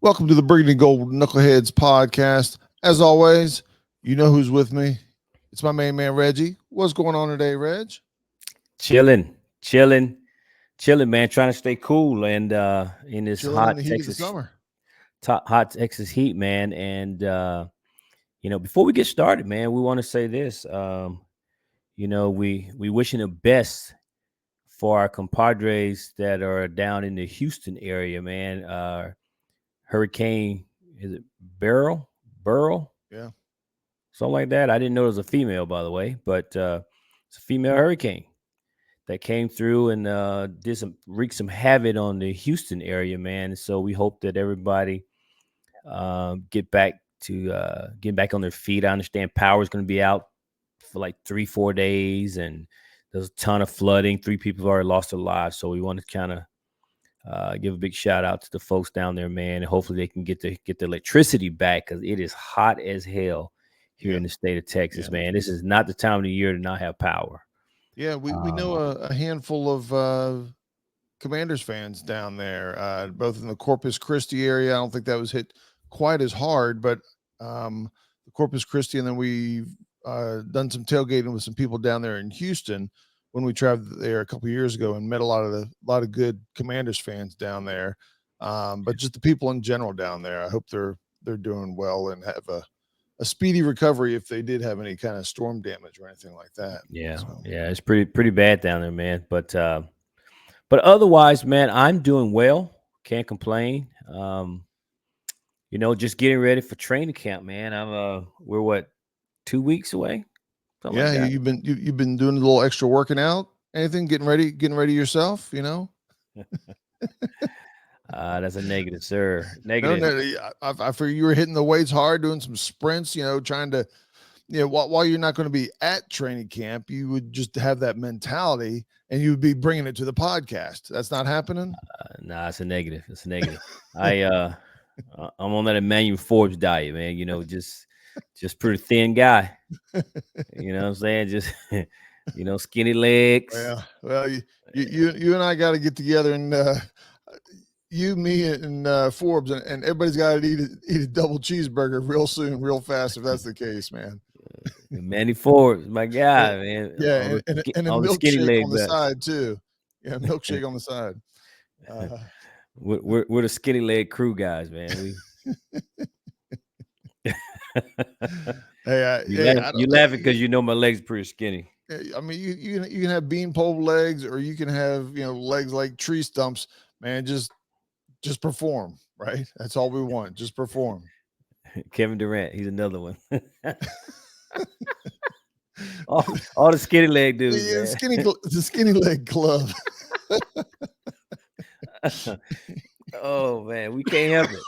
Welcome to the Burgundy Gold Knuckleheads podcast. As always, you know who's with me. It's my main man, Reggie. What's going on today, Reg? Chilling, chilling, chilling, man. Trying to stay cool and in this Chilling in the heat of the summer. hot Texas heat, man. And before we get started, man, we want to say this. We wishing the best for our compadres that are down in the Houston area, man. Hurricane, is it Burl, Yeah. something like that. I didn't know it was a female, by the way, but it's a female hurricane that came through and wreaked some havoc on the Houston area, man. So we hope that everybody get back on their feet. I understand power is going to be out for like 3-4 days, and there's a ton of flooding. 3 people have already lost their lives, so we want to kind of give a big shout out to the folks down there, man. And hopefully they can get the electricity back because it is hot as hell here in the state of Texas, man. This is not the time of the year to not have power. Yeah, we know a handful of Commanders fans down there, both in the Corpus Christi area. I don't think that was hit quite as hard, but the Corpus Christi, and then we've done some tailgating with some people down there in Houston when we traveled there a couple of years ago and met a lot of good Commanders fans down there. But just the people in general down there, I hope they're doing well and have a speedy recovery if they did have any kind of storm damage or anything like that. Yeah, it's pretty bad down there, man. But otherwise, man, I'm doing well. Can't complain. Just getting ready for training camp, man. We're what, 2 weeks away? Something like that. You've been doing a little extra working out. Anything, getting ready yourself, That's a negative, sir. Negative. No, I figured you were hitting the weights hard, doing some sprints, trying to, while you're not going to be at training camp, you would just have that mentality and you would be bringing it to the podcast. That's not happening. Nah, it's a negative. It's a negative. I'm on that Emmanuel Forbes diet, man. Just pretty thin guy. You know what I'm saying? Just skinny legs. Well, you and I got to get together and you, me, and Forbes, and everybody's got to eat a double cheeseburger real soon, real fast. If that's the case, man. Manny Forbes, my guy, man. Yeah, and a milkshake on the side too. Yeah, milkshake on the side. We're the skinny leg crew guys, man. You laughing because you know my legs are pretty skinny. I mean, you can have beanpole legs, or you can have legs like tree stumps. Man, just perform, right? That's all we want. Just perform. Kevin Durant, he's another one. all the skinny leg dudes. Yeah, the skinny leg club. Oh man, we can't help it.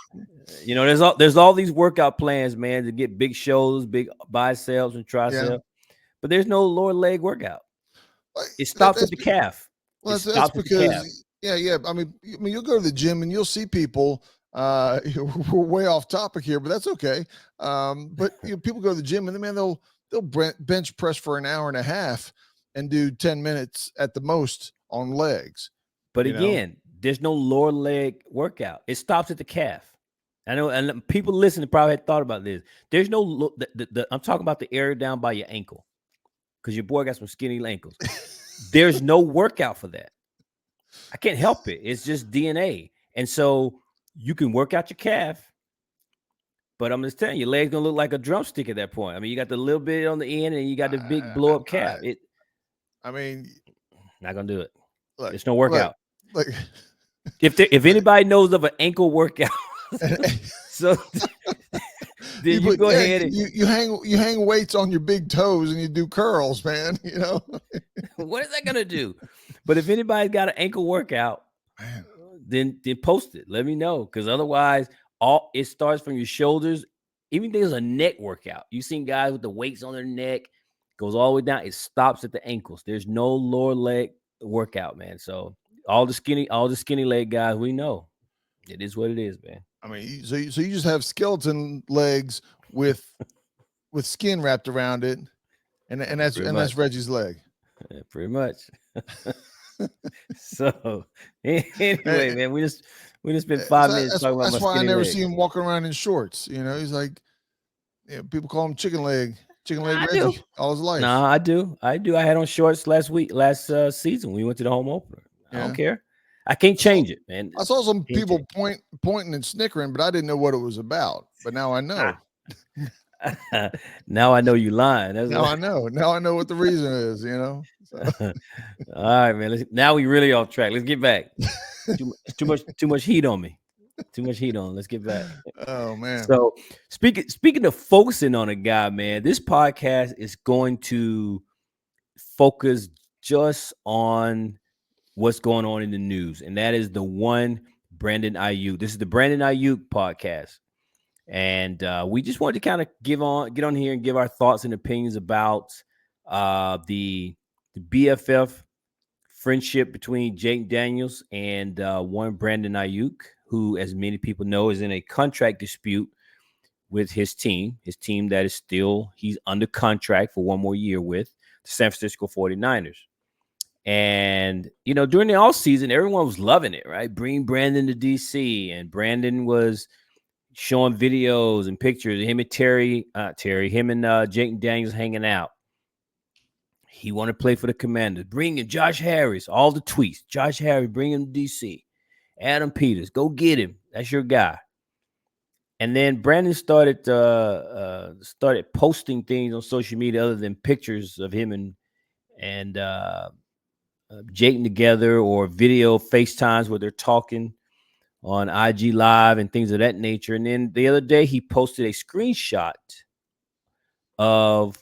There's all these workout plans, man, to get big shoulders, big biceps and triceps, but there's no lower leg workout. It stops at the calf. Well, that's because I mean, you'll go to the gym and you'll see people. We're way off topic here, but that's okay. But people go to the gym and man, they'll bench press for an hour and a half and do 10 minutes at the most on legs. But again, there's no lower leg workout. It stops at the calf. I know, and people listening probably had thought about this. There's no I'm talking about the area down by your ankle, because your boy got some skinny ankles. There's no workout for that. I can't help it. It's just DNA. And so you can work out your calf, but I'm just telling you, your leg's gonna look like a drumstick at that point. I mean, you got the little bit on the end and you got the big blow up calf. Not gonna do it. There's no workout. If anybody knows of an ankle workout, so then you go ahead and you hang weights on your big toes and you do curls, man. What is that gonna do? But if anybody's got an ankle workout, then post it. Let me know, because otherwise, it starts from your shoulders. Even if there's a neck workout, you've seen guys with the weights on their neck, goes all the way down. It stops at the ankles. There's no lower leg workout, man. So all the skinny leg guys, we know it is what it is, man. I mean, so you just have skeleton legs with skin wrapped around it, and that's Reggie's leg. Yeah, pretty much. So anyway, man, we We just spent 5 minutes That's talking about my that's why I skinny never leg. see him walking around in shorts. You know, he's like, yeah, people call him chicken leg I do. Reggie all his No, life. I do. I do. I had on shorts last season. We went to the home opener. I don't Yeah, care. I can't I saw change it, man. I saw some Can't change. people pointing and snickering, but I didn't know what it was about. But now I know. Now I know you lying. That's Now what. I know. Now I know what the reason is. You know. So, All right, man. Now we really off track. Let's get back. Too much heat on me. Too much heat on. Let's get back. oh man. So speaking of focusing on a guy, man, this podcast is going to focus just on what's going on in the news, and that is the one Brandon Aiyuk. This is the Brandon Aiyuk podcast, and we just wanted to kind of get on here and give our thoughts and opinions about the BFF friendship between Jayden Daniels and one Brandon Aiyuk, who, as many people know, is in a contract dispute with his team that is still, he's under contract for one more year with the San Francisco 49ers. And, during the off season, everyone was loving it, right? Bring Brandon to DC. And Brandon was showing videos and pictures of him and him and Jayden Daniels hanging out. He wanted to play for the Commanders. Bring in Josh Harris, all the tweets. Josh Harris, bring him to DC. Adam Peters, go get him. That's your guy. And then Brandon started posting things on social media other than pictures of him and Jayden together, or video FaceTimes where they're talking on IG Live and things of that nature. And then the other day he posted a screenshot of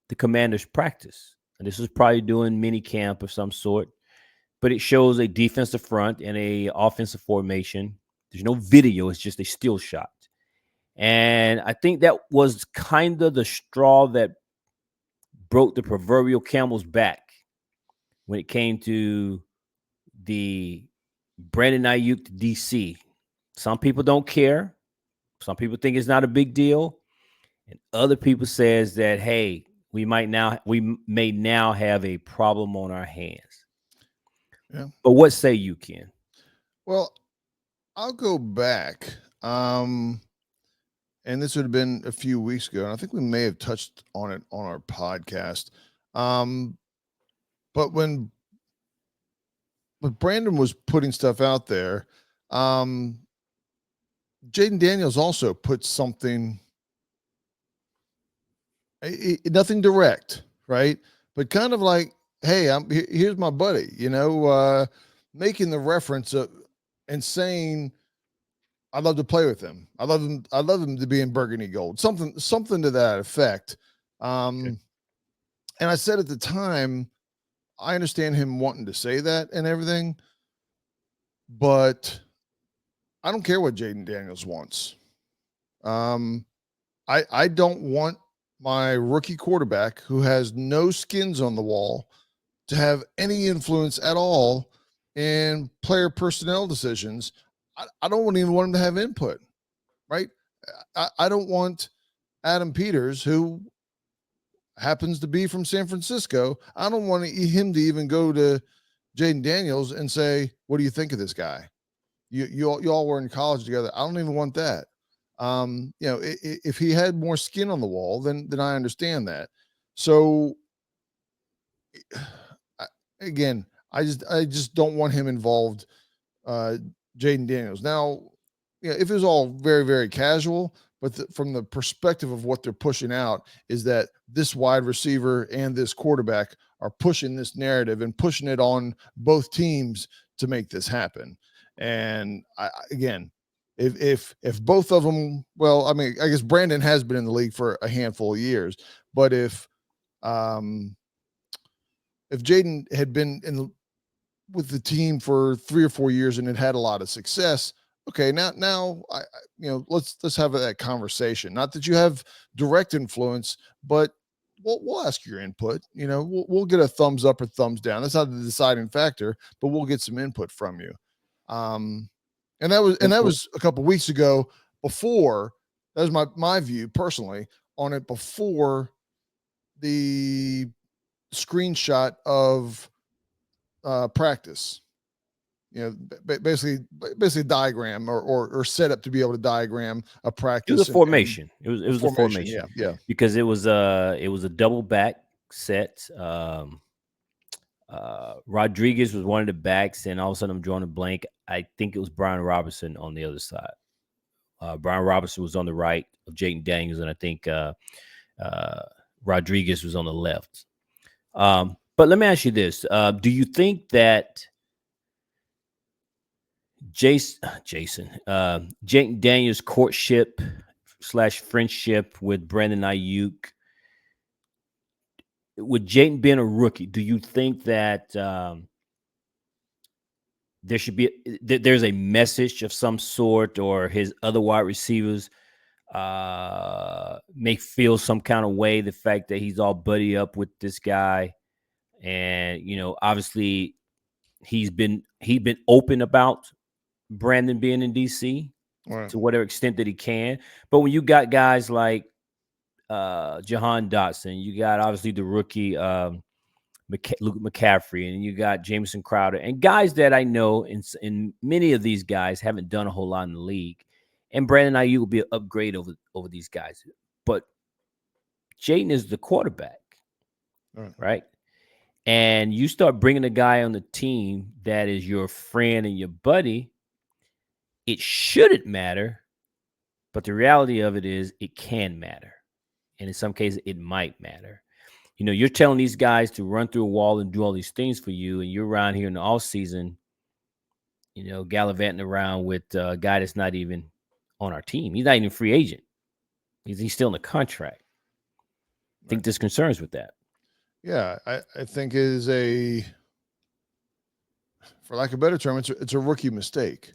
the Commanders practice. And this was probably doing mini camp of some sort, but it shows a defensive front and a offensive formation. There's no video. It's just a still shot. And I think that was kind of the straw that broke the proverbial camel's back when it came to the Brandon Aiyuk to DC. Some people don't care. Some people think it's not a big deal. And other people says that, hey, we may now have a problem on our hands. Yeah. But what say you, Ken? Well, I'll go back. And this would have been a few weeks ago, and I think we may have touched on it on our podcast. But when Brandon was putting stuff out there, Jayden Daniels also put something, nothing direct, right? But kind of like, hey, here's my buddy, making the reference of and saying, I love to play with him. I love him. I love him to be in burgundy gold. Something to that effect. Okay. And I said at the time, I understand him wanting to say that and everything, but I don't care what Jayden Daniels wants. I don't want my rookie quarterback who has no skins on the wall to have any influence at all in player personnel decisions. I don't even want him to have input, right? I don't want Adam Peters, who happens to be from San Francisco. I don't want him to even go to Jayden Daniels and say, "What do you think of this guy? You all were in college together." I don't even want that. If he had more skin on the wall, then I understand that. So again, I just don't want him involved. Jayden Daniels. Now, if it was all very, very casual, but from the perspective of what they're pushing out is that this wide receiver and this quarterback are pushing this narrative and pushing it on both teams to make this happen. And again, if both of them, well, I mean, I guess Brandon has been in the league for a handful of years, but if Jayden had been with the team for 3 or 4 years and it had a lot of success, okay, now let's have that conversation. Not that you have direct influence, but we'll ask your input. We'll get a thumbs up or thumbs down. That's not the deciding factor, but we'll get some input from you. And that was a couple weeks ago. Before, that was my view personally on it, before the screenshot of practice. basically diagram or set up to be able to diagram a It was a practice and formation. It a was a formation. formation Yeah, yeah, because it was a double back set. Rodriguez was one of the backs, and all of a sudden I'm drawing a blank. I think it was Brian Robinson on the other side. Brian Robinson was on the right of Jayden Daniels, and I think uh, Rodriguez was on the left. But let me ask you this: do you think that Jayden Daniels' courtship slash friendship with Brandon Aiyuk, with Jayden being a rookie, do you think that there should be there's a message of some sort, or his other wide receivers may feel some kind of way, the fact that he's all buddy up with this guy, and obviously he's been open about Brandon being in DC right, to whatever extent that he can. But when you got guys like Jahan Dotson, you got obviously the rookie Luke McCaffrey, and you got Jameson Crowder, and guys that I know, and many of these guys haven't done a whole lot in the league. And Brandon Aiyuk will be an upgrade over these guys. But Jayden is the quarterback, right. right? And you start bringing a guy on the team that is your friend and your buddy, it shouldn't matter. But the reality of it is it can matter. And in some cases, it might matter. You're telling these guys to run through a wall and do all these things for you, and you're around here in the off season, gallivanting around with a guy that's not even on our team. He's not even a free agent. He's still in the contract. I think there's concerns with that. Yeah, I think it is for lack of a better term, it's a rookie mistake.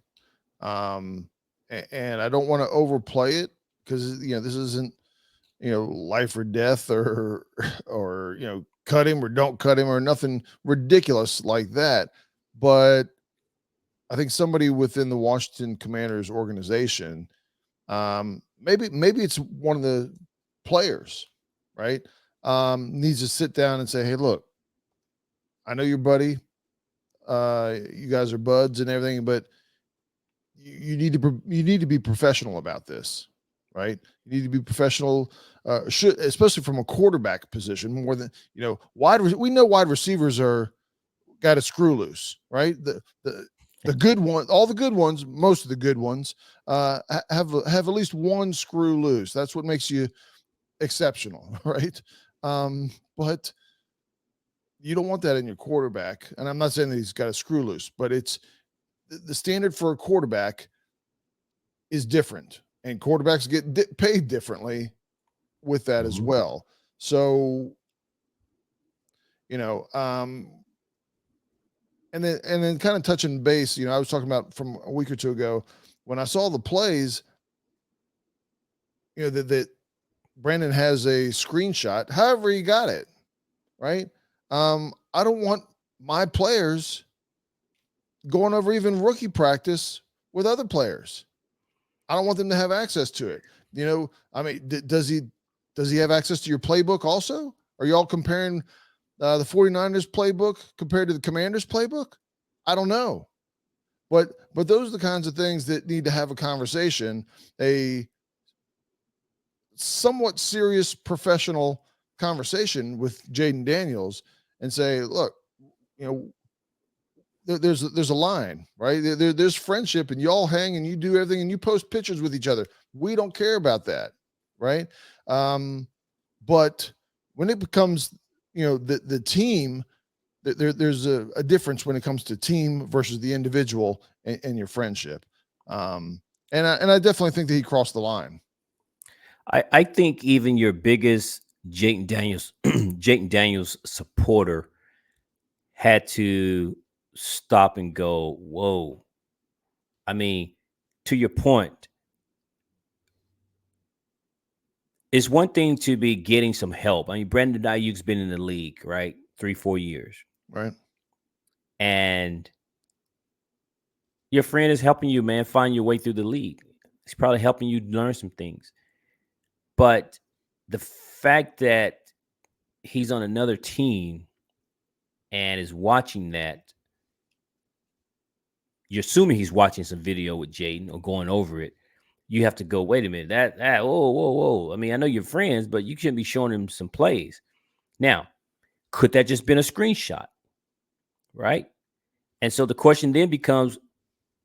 And I don't want to overplay it because this isn't life or death or cut him or don't cut him or nothing ridiculous like that. But I think somebody within the Washington Commanders organization, maybe it's one of the players, right? Needs to sit down and say, hey, look, I know your buddy. You guys are buds and everything, but you need to be professional about this, right? You need to be professional, especially from a quarterback position more than we know wide receivers are got to screw loose, right? The good one, all the good ones, most of the good ones have at least one screw loose. That's what makes you exceptional, right? But you don't want that in your quarterback. And I'm not saying that he's got a screw loose, but it's the standard for a quarterback is different, and quarterbacks get paid differently with that as well. So, and then kind of touching base, I was talking about from a week or two ago when I saw the plays, that Brandon has a screenshot, however he got it, right? I don't want my players going over even rookie practice with other players. I don't want them to have access to it. I mean, does he have access to your playbook also? Are y'all comparing the 49ers playbook compared to the Commanders playbook? I don't know. But those are the kinds of things that need to have a conversation, a somewhat serious professional conversation with Jayden Daniels and say, look, there's a line, right? There's friendship, and y'all hang and you do everything and you post pictures with each other. We don't care about that, right? But when it becomes, the team, there's a difference when it comes to team versus the individual and your friendship. And I definitely think that he crossed the line. I think even your biggest Jayden Daniels supporter had to stop and go, whoa. I mean, to your point, it's one thing to be getting some help. I mean, Brandon Aiyuk's been in the league, right? 3-4 years. Right. And your friend is helping you, man, find your way through the league. He's probably helping you learn some things. But the fact that he's on another team and is watching that, you're assuming he's watching some video with Jayden or going over it. You have to go, wait a minute, that whoa. I mean, I know you're friends, but you shouldn't be showing him some plays. Now, could that just been a screenshot? Right? And so the question then becomes,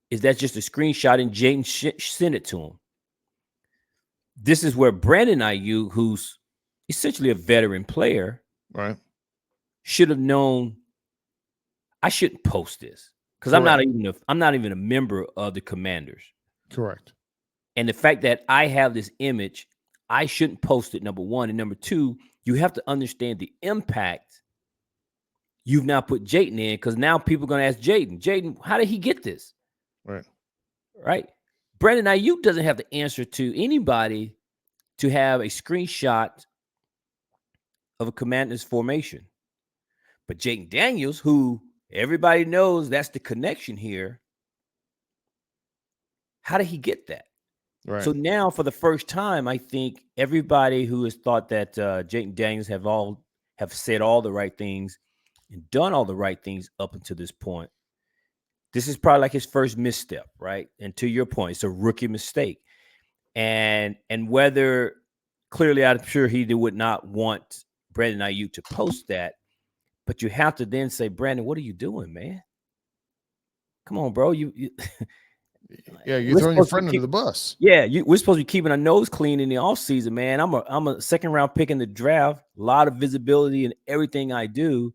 is that just a screenshot and Jayden sent it to him? This is where Brandon Aiyuk, who's essentially a veteran player, Right. should have known I shouldn't post this because I'm Correct. not even a member of the Commanders. Correct. And the fact that I have this image, I shouldn't post it, number one. And number two, you have to understand the impact you've now put Jayden in, because now people are going to ask Jayden, how did he get this? Right. Right? Brandon Aiyuk doesn't have the answer to anybody to have a screenshot of a Commanders formation. But Jayden Daniels, who everybody knows that's the connection here, how did he get that? Right. So now, for the first time, I think everybody who has thought that Jayden Daniels have said all the right things and done all the right things up until this point, this is probably like his first misstep, right? And to your point, it's a rookie mistake. And whether clearly, I'm sure he would not want Brandon Aiyuk to post that, but you have to then say, Brandon, what are you doing, man? Come on, bro. You Yeah, you're throwing your friend under the bus. Yeah, we're supposed to be keeping our nose clean in the offseason, man. I'm a second round pick in the draft, a lot of visibility in everything I do.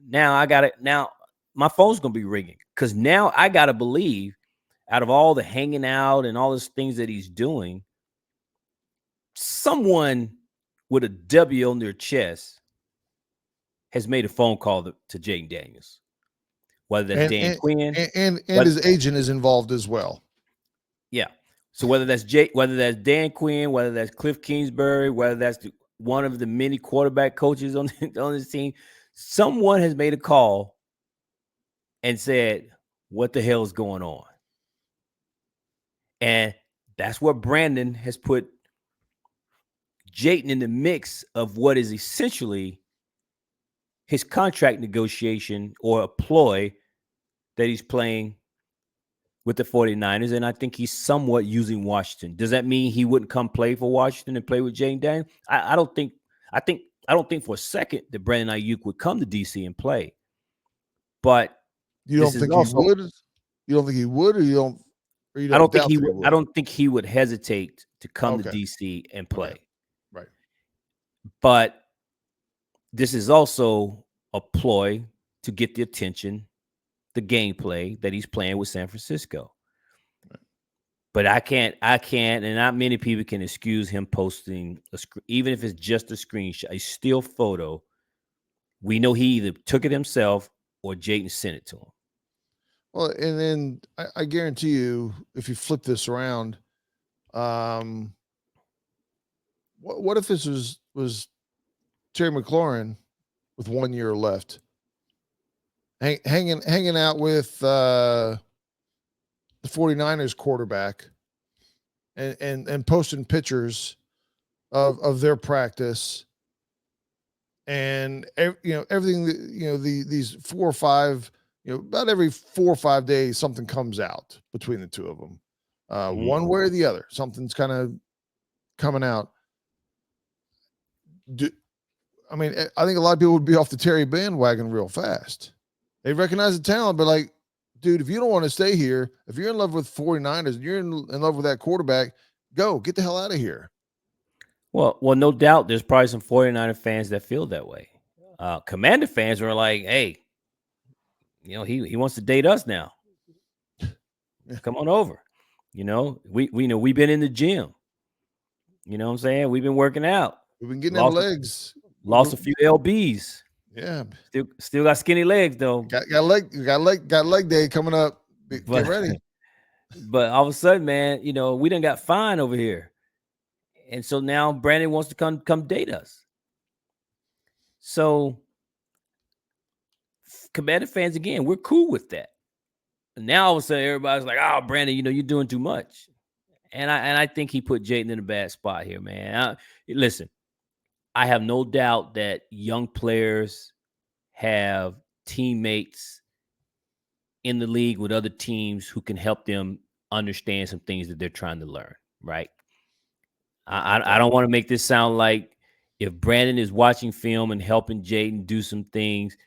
Now I got it. Now my phone's gonna be ringing because now I gotta believe, out of all the hanging out and all those things that he's doing, someone with a W on their chest has made a phone call to Jayden Daniels, whether that's Dan Quinn, and his agent is involved as well. Yeah. So whether that's Dan Quinn, whether that's Cliff Kingsbury, whether that's one of the many quarterback coaches on this team, someone has made a call and said, "What the hell is going on?" And that's what Brandon has put Jayden in the mix of what is essentially his contract negotiation or a ploy that he's playing with the 49ers, and I think he's somewhat using Washington. Does that mean he wouldn't come play for Washington and play with Jayden Daniels? I don't think for a second that Brandon Aiyuk would come to DC and play. But you don't think he would? You don't think he would, or you don't I don't think he would? I don't think he would hesitate to come to DC and play. Right. But this is also a ploy to get the attention, the gameplay that he's playing with San Francisco. But I can't, and not many people can excuse him posting even if it's just a screenshot, a still photo. We know he either took it himself or Jayden sent it to him. Well, and then I guarantee you, if you flip this around, what if this was Terry McLaurin with 1 year left, hanging out with the 49ers quarterback and posting pictures of their practice and everything that, these 4 or 5, about every 4 or 5 days something comes out between the two of them, one way or the other, something's kind of coming out. I think a lot of people would be off the Terry bandwagon real fast. They recognize the talent, but like, dude, if you don't want to stay here, if you're in love with 49ers, you're in love with that quarterback, go get the hell out of here. Well, no doubt there's probably some 49er fans that feel that way. Commander fans are like, hey, he wants to date us now. Come on over. We know we've been in the gym. You know what I'm saying? We've been working out. We've been getting them legs. Lost a few LBs. Yeah. Still got skinny legs though. Got leg day coming up. Get ready. But all of a sudden, man, we done got fine over here. And so now Brandon wants to come date us. So Commander fans, again, we're cool with that. And now all of a sudden everybody's like, oh, Brandon, you're doing too much. And I think he put Jayden in a bad spot here, man. Listen, I have no doubt that young players have teammates in the league with other teams who can help them understand some things that they're trying to learn, right? I Right. don't want to make this sound like if Brandon is watching film and helping Jayden do some things,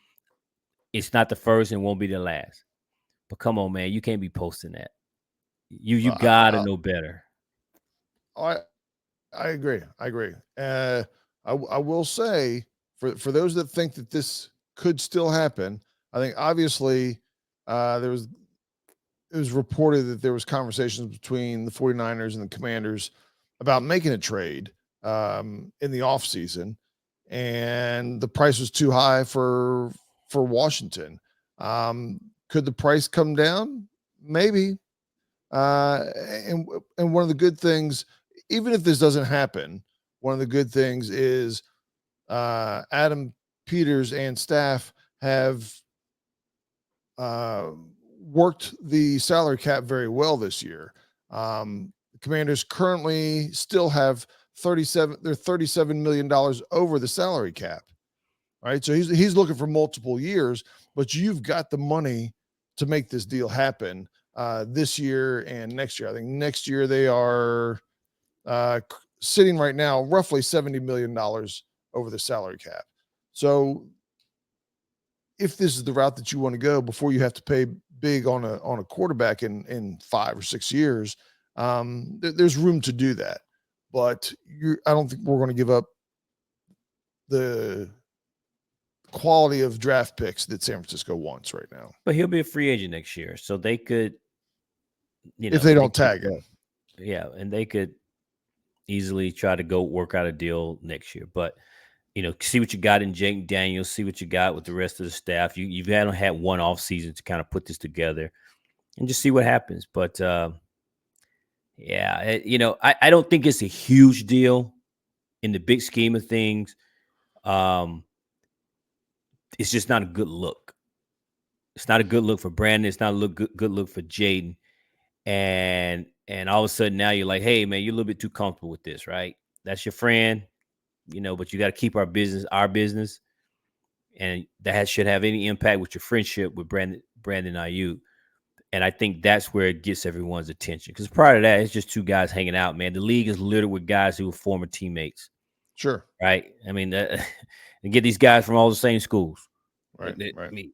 it's not the first and won't be the last. But come on, man, you can't be posting that. You Well, gotta know better. I I agree. I agree. I will say for those that think that this could still happen, I think obviously there was it was reported that there was conversations between the 49ers and the Commanders about making a trade in the offseason, and the price was too high for Washington. Um, could the price come down? Maybe. And one of the good things, even if this doesn't happen, one of the good things is Adam Peters and staff have uh, worked the salary cap very well this year. The Commanders currently still have 37. They're $37 million over the salary cap. Right, so he's looking for multiple years, but you've got the money to make this deal happen this year and next year. I think next year they are sitting right now roughly $70 million over the salary cap. So if this is the route that you want to go before you have to pay big on a quarterback in 5 or 6 years, there's room to do that. But I don't think we're going to give up the quality of draft picks that San Francisco wants right now. But he'll be a free agent next year, so they could, If they they don't could, tag him. yeah, and they could easily try to go work out a deal next year. But see what you got in Jayden Daniels, see what you got with the rest of the staff. You've had one off season to kind of put this together and just see what happens. But yeah, I don't think it's a huge deal in the big scheme of things. Um, it's just not a good look. It's not a good look for Brandon. It's not a good look for Jayden. And all of a sudden now you're like, hey man, you're a little bit too comfortable with this, right? That's your friend, but you got to keep our business, and that should have any impact with your friendship with Brandon Aiyuk. And I think that's where it gets everyone's attention. Because prior to that, it's just two guys hanging out, man. The league is littered with guys who were former teammates, Sure. right? I mean, and get these guys from all the same schools. Right. I Right. mean,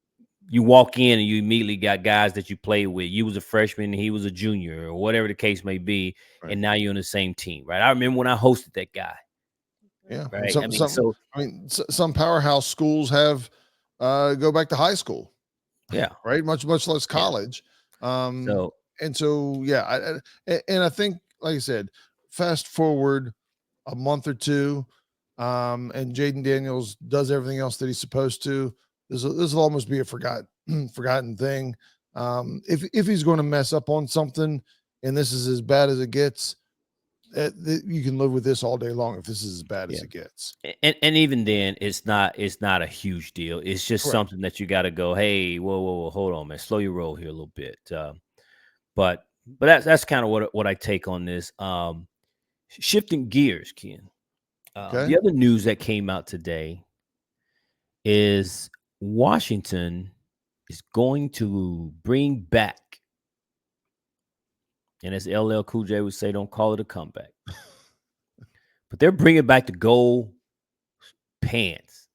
you walk in and you immediately got guys that you played with. You was a freshman, he was a junior, or whatever the case may be, Right. and now you're on the same team, right? I remember when I hosted that guy, Yeah. And right? some powerhouse schools have go back to high school, Yeah, right? Much less yeah. college. Um, So and so yeah, and I think, like I said, fast forward a month or two, and Jayden Daniels does everything else that he's supposed to. This will almost be a forgotten thing. If he's going to mess up on something, and this is as bad as it gets, you can live with this all day long. If this is as bad yeah, as it gets, and even then, it's not a huge deal. It's just correct. something that you got to go, hey, whoa, hold on, man, slow your roll here a little bit. But that's kind of what I take on this. Shifting gears, Ken. Okay. The other news that came out today is Washington is going to bring back, and as LL Cool J would say, don't call it a comeback, but they're bringing back the gold pants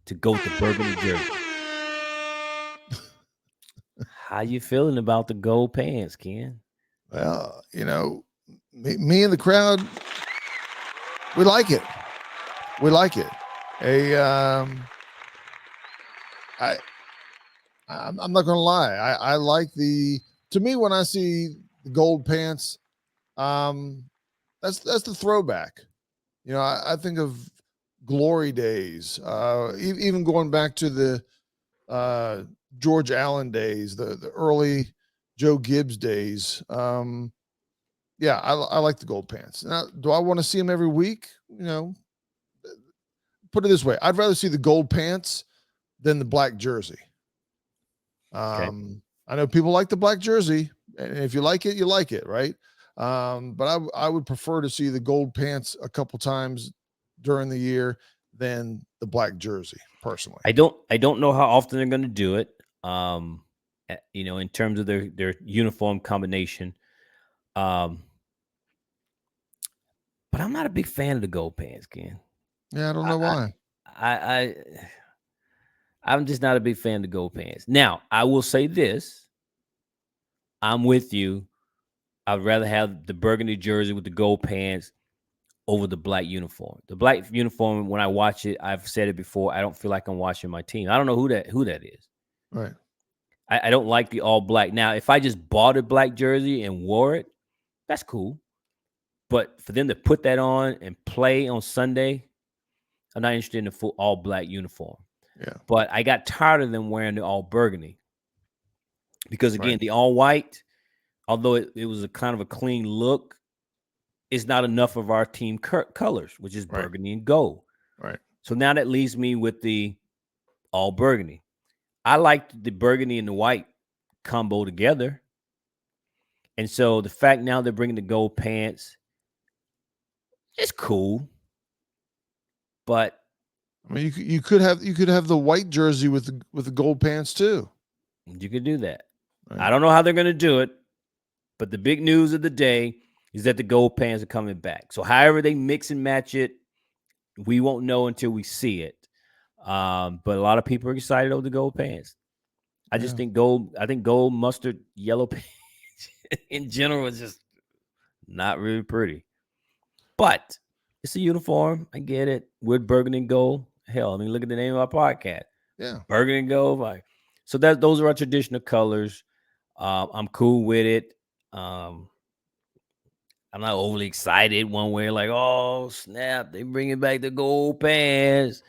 to go with the burgundy jersey. How you feeling about the gold pants, Ken? Well, me and the crowd, we like it. We like it. A I I'm not gonna lie. I like to me when I see the gold pants, um, that's the throwback. I think of glory days. Even going back to the uh George Allen days, the early Joe Gibbs days. Yeah, I like the gold pants. Now, do I want to see them every week? Put it this way: I'd rather see the gold pants than the black jersey. Okay. I know people like the black jersey, and if you like it, you like it, right? But I would prefer to see the gold pants a couple times during the year than the black jersey, personally. I don't know how often they're going to do it. in terms of their uniform combination. Um, but I'm not a big fan of the gold pants, Ken. Yeah, I don't I, know why. I I'm just not a big fan of the gold pants. Now, I will say this: I'm with you. I'd rather have the burgundy jersey with the gold pants over the black uniform. The black uniform, when I watch it, I've said it before, I don't feel like I'm watching my team. I don't know who that is. Right. I don't like the all black. Now, if I just bought a black jersey and wore it, that's cool. But for them to put that on and play on Sunday, I'm not interested in the full all black uniform. Yeah. But I got tired of them wearing the all burgundy because, Right. again, the all white, although it was a kind of a clean look, is not enough of our team colors, which is Right. burgundy and gold. Right. So now that leaves me with the all burgundy. I like the burgundy and the white combo together. And so the fact now they're bringing the gold pants, it's cool. But I mean, you could have the white jersey with the gold pants too. you could do that. Right. I don't know how they're going to do it, but the big news of the day is that the gold pants are coming back. So however they mix and match it, we won't know until we see it. But a lot of people are excited over the gold pants. I just think gold mustard yellow pants in general is just not really pretty. But it's a uniform. I get it. We're burgundy and gold. Hell, I mean, look at the name of our podcast. Yeah. Burgundy and gold. Like, so those are our traditional colors. I'm cool with it. I'm not overly excited one way, like, oh snap, they bringing back the gold pants.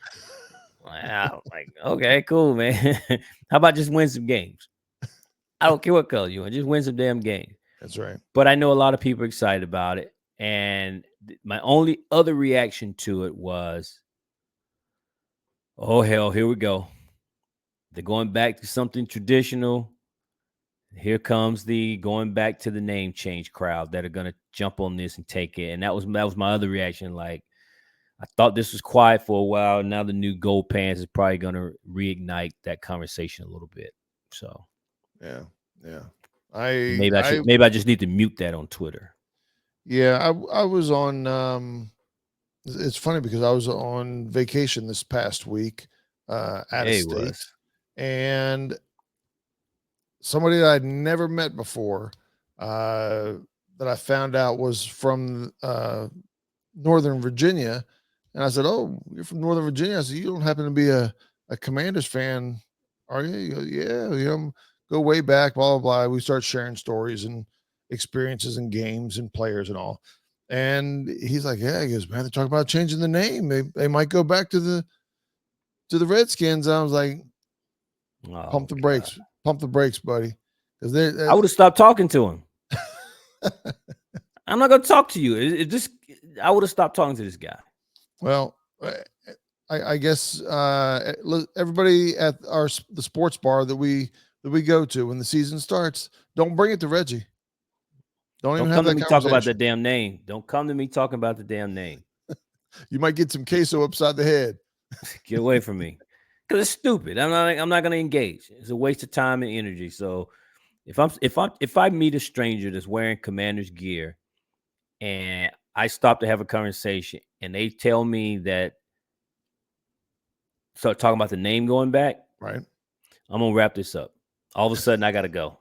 Wow, like, okay, cool, man. How about just win some games? I don't care what color you want, just win some damn games. That's right. But I know a lot of people are excited about it. And my only other reaction to it was, oh, hell, here we go. They're going back to something traditional. Here comes the going back to the name change crowd that are going to jump on this and take it. And that was my other reaction. Like, I thought this was quiet for a while. Now the new gold pants is probably going to reignite that conversation a little bit. So, yeah. maybe I just need to mute that on Twitter. Yeah, I was on. It's funny because I was on vacation this past week, out of state, and somebody that I'd never met before, that I found out was from Northern Virginia, and I said, "Oh, you're from Northern Virginia." I said, "You don't happen to be a Commanders fan, are you?" He goes, "Yeah, go way back, blah blah blah." We start sharing stories and experiences and games and players and all. And he's like, "Yeah," he goes, "Man, they're talking about changing the name. They might go back to the Redskins." I was like, "Pump the brakes, buddy," because I would have stopped talking to him. I'm not going to talk to you. I would have stopped talking to this guy. Well, I guess everybody at the sports bar that we go to when the season starts, don't bring it to Reggie. Don't even come have to that me talking about the damn name. Don't come to me talking about the damn name. You might get some queso upside the head. Get away from me, because it's stupid. I'm not going to engage. It's a waste of time and energy. So if I meet a stranger that's wearing Commander's gear, and I stop to have a conversation, and they tell me that, start talking about the name going back, right? I'm gonna wrap this up. All of a sudden, I gotta go.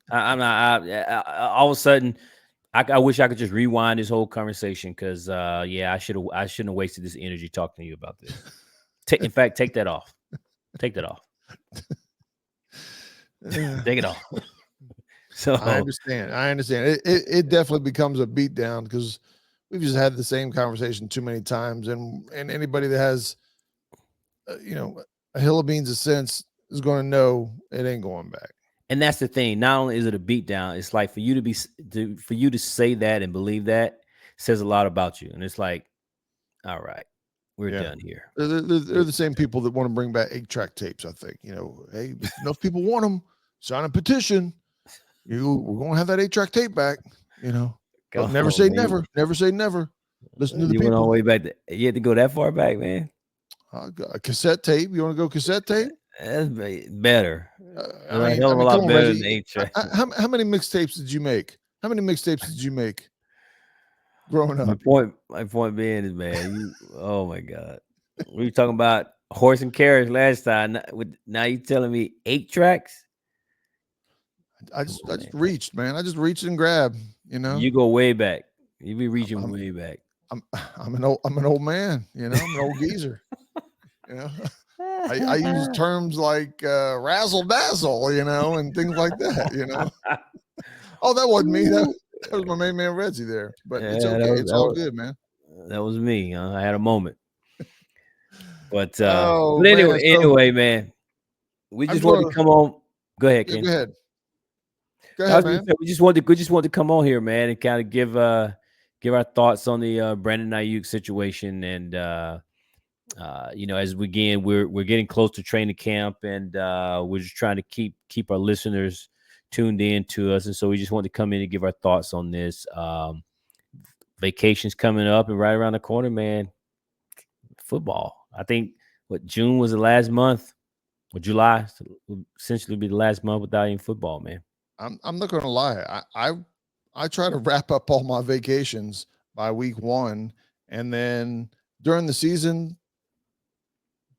I'm not. All of a sudden, I wish I could just rewind this whole conversation because, I shouldn't have wasted this energy talking to you about this. In fact, take that off. Take that off. Take it off. So I understand. It definitely becomes a beatdown because we've just had the same conversation too many times, and anybody that has, a hill of beans of sense is going to know it ain't going back. And that's the thing. Not only is it a beatdown, it's like for you to say that and believe that says a lot about you. And it's like, all right, we're done here. They're the same people that want to bring back 8-track tapes. I think, hey, if enough people want them, sign a petition. We're going to have that 8-track tape back. But never say never. Never say never. Listen to the people. You went all the way back. You had to go that far back, man. A cassette tape. You want to go cassette tape? That's better. It was a hell of a lot Come on, better than Reggie. 8-track. How many mixtapes did you make? How many mixtapes did you make growing up? My point being is, man, oh my God. We were talking about horse and carriage last time. Now you telling me 8 tracks? I Come just on, I just man. reached, man. I just reached and grabbed. You know, You go way back. You be I'm reaching I'm way back. I'm an old man. You know, I'm an old geezer. You know, I use terms like razzle dazzle. You know, and things like that. You know. Oh, that wasn't me. That was my main man Reggie there. But it's Yeah, okay. It's all good, man. that was me. I had a moment. But Oh but man. So anyway, man, we I'm just just wanted gonna to come on. Go ahead, yeah, Ken. go ahead. Go I ahead, was gonna man. say we just wanted to come on here, man, and kind of give our thoughts on the Brandon Aiyuk situation, and as we're getting close to training camp, and we're just trying to keep our listeners tuned in to us, and so we just wanted to come in and give our thoughts on this. Vacation's coming up and right around the corner, man. Football. I think June was the last month, or July will essentially be the last month without any football, man. I'm not gonna lie. I try to wrap up all my vacations by week 1, and then during the season,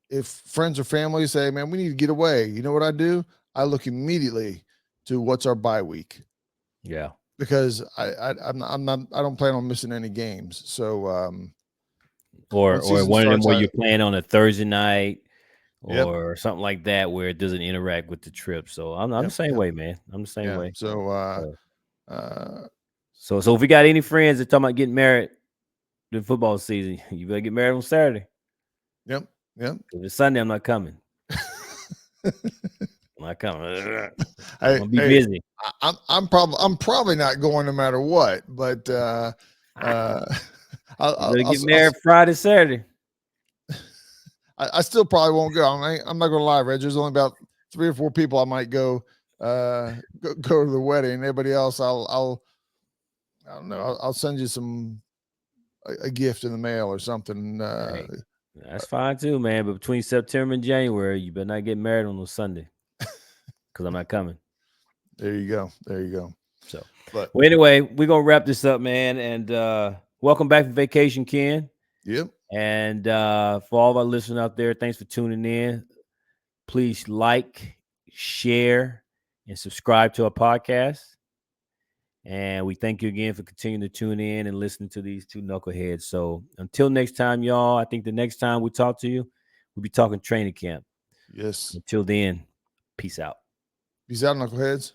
if friends or family say, "Man, we need to get away," you know what I do? I look immediately to what's our bye week Yeah. because I'm not I don't plan on missing any games. So Or when season one of them starts, where you're playing on a Thursday night yep, or something like that where it doesn't interact with the trip. So I'm the same yep, way, man. I'm the same yeah. way. So So uh, so if we got any friends that talking about getting married during football season, you better get married on Saturday. yep, yep. If it's Sunday, I'm not coming. I'm not coming. I'm Hey, gonna be hey, busy. I'm probably not going no matter what, but You better get I'll married Friday, Saturday. I still probably won't go. I'm not gonna lie, Reg. There's only about 3 or 4 people I might go to the wedding. Everybody else, I don't know. I'll send you a gift in the mail or something. Hey, that's fine too, man. But between September and January, you better not get married on a Sunday because I'm not coming. There you go. There you go. So, But well, anyway, we're gonna wrap this up, man. And welcome back from vacation, Ken. yep. And for all of our listeners out there, thanks for tuning in. Please like, share, and subscribe to our podcast. And we thank you again for continuing to tune in and listen to these two knuckleheads. So until next time, y'all, I think the next time we talk to you, we'll be talking training camp. Yes. Until then, peace out. Peace out, knuckleheads.